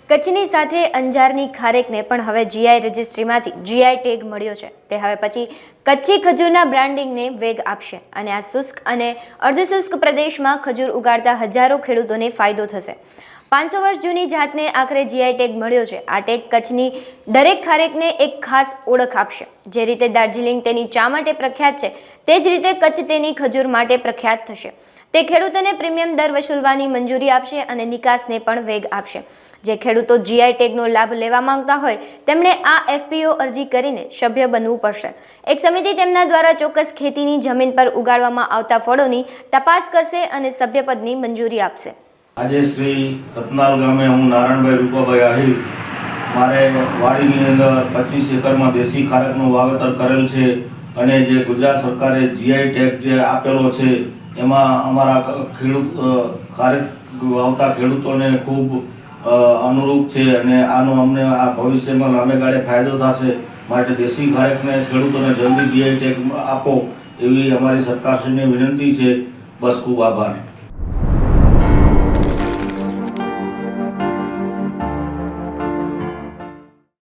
કચ્છની સાથે અંજારની ખારેકને પણ હવે જીઆઈ રજિસ્ટ્રીમાંથી જીઆઈ ટેગ મળ્યો છે। તે હવે પછી કચ્છી ખજૂરના બ્રાન્ડિંગને વેગ આપશે અને આ શુષ્ક અને અર્ધશુષ્ક પ્રદેશમાં ખજૂર ઉગાડતા હજારો ખેડૂતોને ફાયદો થશે। 500 વર્ષ જૂની જાતને આખરે જીઆઈ ટેગ મળ્યો છે। આ ટેગ કચ્છની દરેક ખારેકને એક ખાસ ઓળખ આપશે। જે રીતે દાર્જિલિંગ તેની ચા માટે પ્રખ્યાત છે, તે જ રીતે કચ્છ તેની ખજૂર માટે પ્રખ્યાત થશે। તે ખેડૂતોને પ્રીમિયમ દર વસૂલવાની મંજૂરી આપશે અને નિકાસને પણ વેગ આપશે। જે ખેડૂતો જીઆઈ ટેગનો લાભ લેવા માંગતા હોય તેમણે આ એફપીઓ અરજી કરીને સભ્ય બનવું પડશે। એક સમિતિ તેમના દ્વારા ચોક્કસ ખેતીની જમીન પર ઉગાડવામાં આવતા ફળોની તપાસ કરશે અને સભ્યપદની મંજૂરી આપશે। આજે શ્રી રતનાલ ગામે હું નારાયણભાઈ રૂપાભાઈ આહિર મારે વાડીની અંદર 25 એકરમાં દેશી ખારેકનું વાવેતર કરેલ છે અને જે ગુજરાત સરકારે જીઆઈ ટેગ જે આપેલો છે એમાં અમારા ખારેક વાવતા ખેડૂતોને ખૂબ અનુરૂપ છે અને આનો અમને આ ભવિષ્યમાં લાંબે ગાળે ફાયદો થશે। માટે દેશી ખારેકને ખેડૂતોને જલ્દી જીઆઈ ટેગ આપો એવી અમારી સરકારશ્રીને વિનંતી છે। બસ ખૂબ આભાર।